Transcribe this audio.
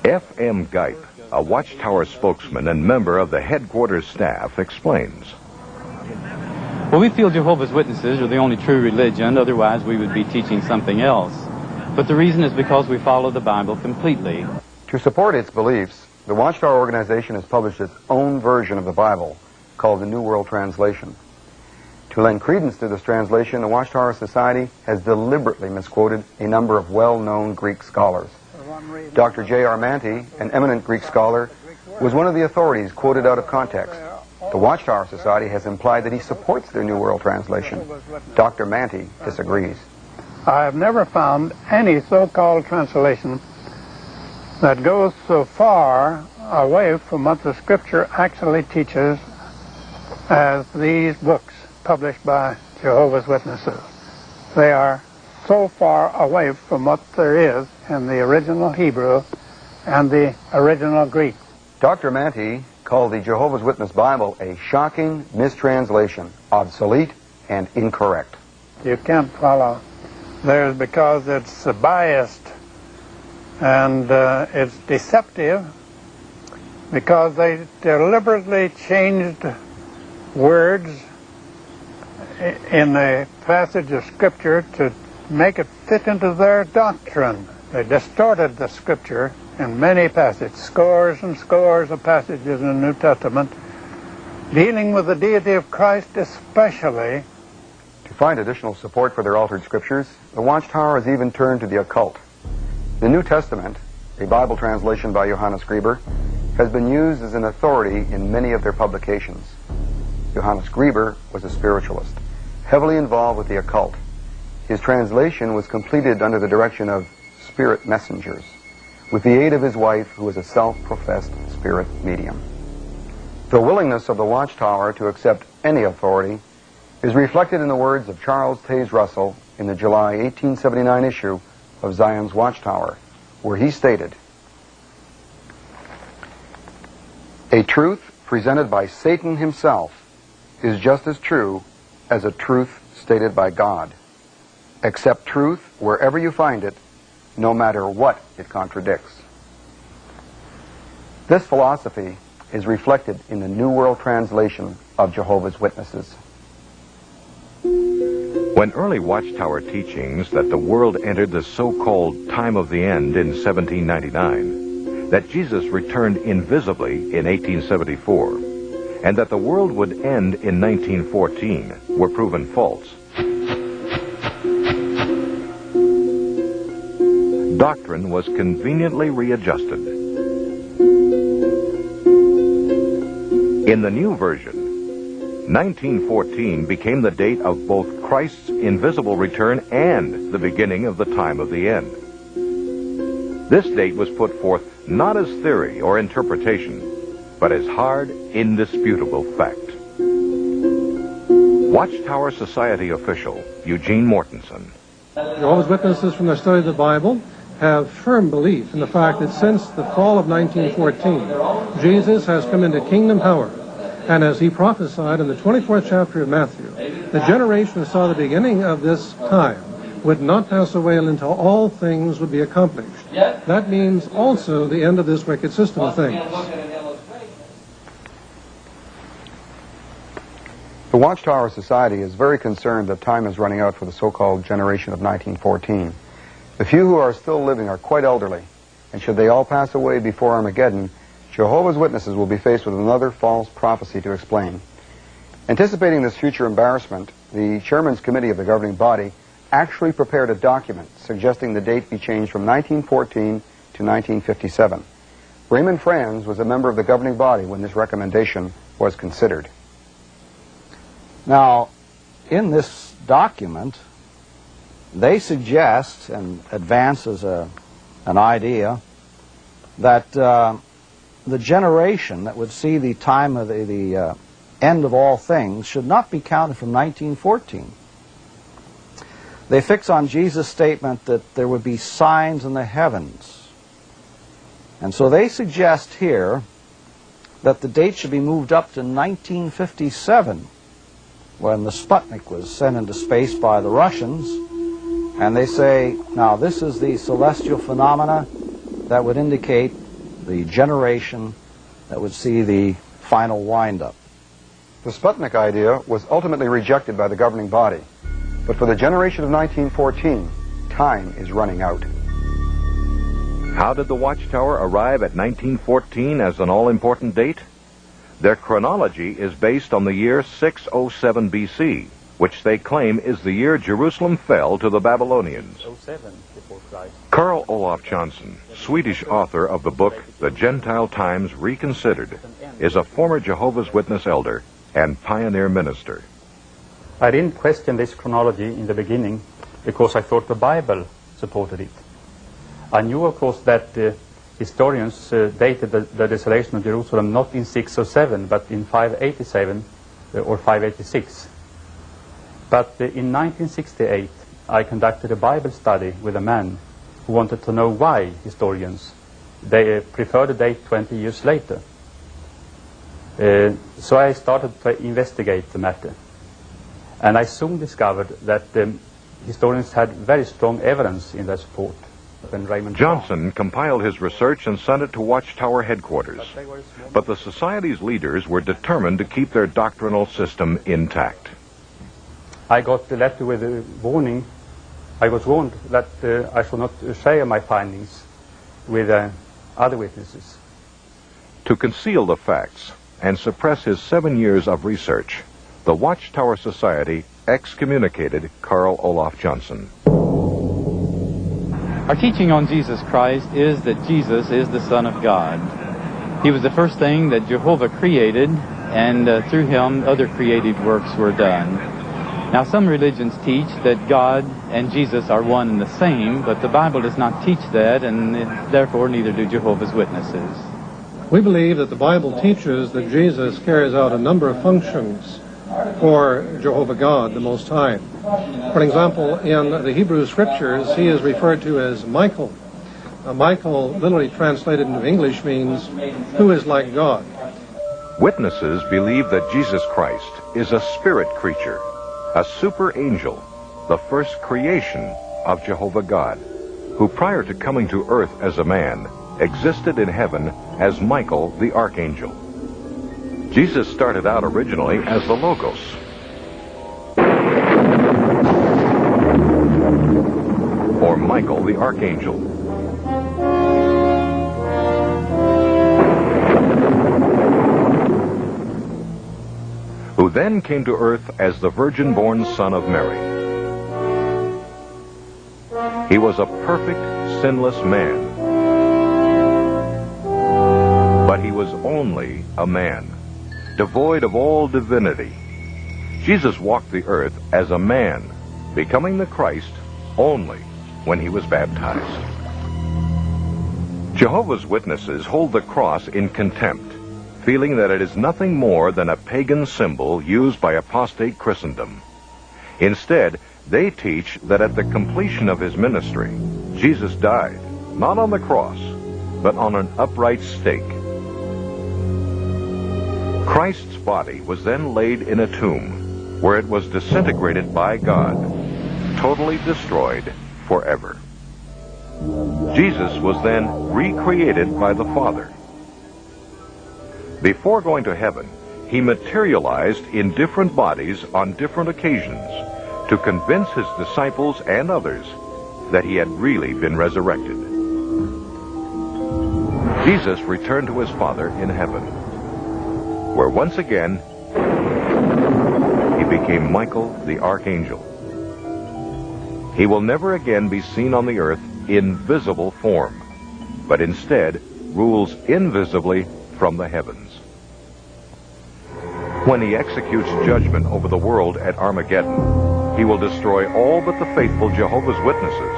F.M. Geip, a Watchtower spokesman and member of the headquarters staff, explains. Well, we feel Jehovah's Witnesses are the only true religion, otherwise we would be teaching something else. But the reason is because we follow the Bible completely. To support its beliefs, the Watchtower organization has published its own version of the Bible, called the New World Translation. To lend credence to this translation, the Watchtower Society has deliberately misquoted a number of well-known Greek scholars. Dr. J.R. Manty, an eminent Greek scholar, was one of the authorities quoted out of context. The Watchtower Society has implied that he supports their New World Translation. Dr. Manty disagrees. I have never found any so-called translation that goes so far away from what the Scripture actually teaches as these books published by Jehovah's Witnesses. They are so far away from what there is in the original Hebrew and the original Greek. Dr. Manty called the Jehovah's Witness Bible a shocking mistranslation, obsolete and incorrect. You can't follow theirs because it's biased and it's deceptive, because they deliberately changed words in a passage of Scripture to make it fit into their doctrine. They distorted the Scripture in many passages, scores and scores of passages in the New Testament, dealing with the deity of Christ especially. To find additional support for their altered Scriptures, the Watchtower has even turned to the occult. The New Testament, a Bible translation by Johannes Grieber, has been used as an authority in many of their publications. Johannes Grieber was a spiritualist, heavily involved with the occult. His translation was completed under the direction of spirit messengers, with the aid of his wife, who was a self-professed spirit medium. The willingness of the Watchtower to accept any authority is reflected in the words of Charles Taze Russell in the July 1879 issue of Zion's Watchtower, where he stated, "A truth presented by Satan himself is just as true as a truth stated by God. Accept truth wherever you find it, no matter what it contradicts." This philosophy is reflected in the New World Translation of Jehovah's Witnesses. When early Watchtower teachings that the world entered the so-called time of the end in 1799, that Jesus returned invisibly in 1874, and that the world would end in 1914 were proven false, doctrine was conveniently readjusted. In the new version, 1914 became the date of both Christ's invisible return and the beginning of the time of the end. This date was put forth not as theory or interpretation, but as hard, indisputable fact. Watchtower Society official Eugene Mortensen. Jehovah's Witnesses, from their study of the Bible, have firm belief in the fact that since the fall of 1914, Jesus has come into kingdom power. And as he prophesied in the 24th chapter of Matthew, the generation who saw the beginning of this time would not pass away until all things would be accomplished. That means also the end of this wicked system of things. The Watchtower Society is very concerned that time is running out for the so-called generation of 1914. The few who are still living are quite elderly, and should they all pass away before Armageddon, Jehovah's Witnesses will be faced with another false prophecy to explain. Anticipating this future embarrassment, the Chairman's Committee of the governing body actually prepared a document suggesting the date be changed from 1914 to 1957. Raymond Franz was a member of the governing body when this recommendation was considered. Now, in this document, they suggest and advance as an idea that the generation that would see the time of the end of all things should not be counted from 1914. They fix on Jesus' statement that there would be signs in the heavens. And so they suggest here that the date should be moved up to 1957, when the Sputnik was sent into space by the Russians. And they say, now this is the celestial phenomena that would indicate the generation that would see the final wind-up. The Sputnik idea was ultimately rejected by the governing body, but for the generation of 1914, time is running out. How did the Watchtower arrive at 1914 as an all-important date? Their chronology is based on the year 607 BC, which they claim is the year Jerusalem fell to the Babylonians. 07 before Christ. Carl Olof Johnson, Swedish author of the book The Gentile Times Reconsidered, is a former Jehovah's Witness elder and pioneer minister. I didn't question this chronology in the beginning because I thought the Bible supported it. I knew, of course, that historians dated the desolation of Jerusalem not in 607, but in 587 or 586. But in 1968, I conducted a Bible study with a man who wanted to know why historians they prefer the date 20 years later. So I started to investigate the matter. And I soon discovered that historians had very strong evidence in their support. Johnson compiled his research and sent it to Watchtower headquarters. But the Society's leaders were determined to keep their doctrinal system intact. I got a letter with a warning. I was warned that I should not share my findings with other witnesses. To conceal the facts and suppress his 7 years of research, the Watchtower Society excommunicated Carl Olof Johnson. Our teaching on Jesus Christ is that Jesus is the Son of God. He was the first thing that Jehovah created, and through him other creative works were done. Now, some religions teach that God and Jesus are one and the same, but the Bible does not teach that, and therefore neither do Jehovah's Witnesses. We believe that the Bible teaches that Jesus carries out a number of functions for Jehovah God, the Most High. For example, in the Hebrew Scriptures, he is referred to as Michael. Michael, literally translated into English, means, who is like God. Witnesses believe that Jesus Christ is a spirit creature, a super angel, the first creation of Jehovah God, who prior to coming to earth as a man, existed in heaven as Michael the Archangel. Jesus started out originally as the Logos, or Michael the Archangel. Who then came to earth as the virgin-born Son of Mary. He was a perfect, sinless man, but he was only a man, devoid of all divinity. Jesus walked the earth as a man, becoming the Christ only when he was baptized. Jehovah's Witnesses hold the cross in contempt, feeling that it is nothing more than a pagan symbol used by apostate Christendom. Instead, they teach that at the completion of his ministry, Jesus died, not on the cross, but on an upright stake. Christ's body was then laid in a tomb, where it was disintegrated by God, totally destroyed forever. Jesus was then recreated by the Father. Before going to heaven, he materialized in different bodies on different occasions to convince his disciples and others that he had really been resurrected. Jesus returned to his Father in heaven, where once again he became Michael the Archangel. He will never again be seen on the earth in visible form, but instead rules invisibly from the heavens. When he executes judgment over the world at Armageddon, he will destroy all but the faithful Jehovah's Witnesses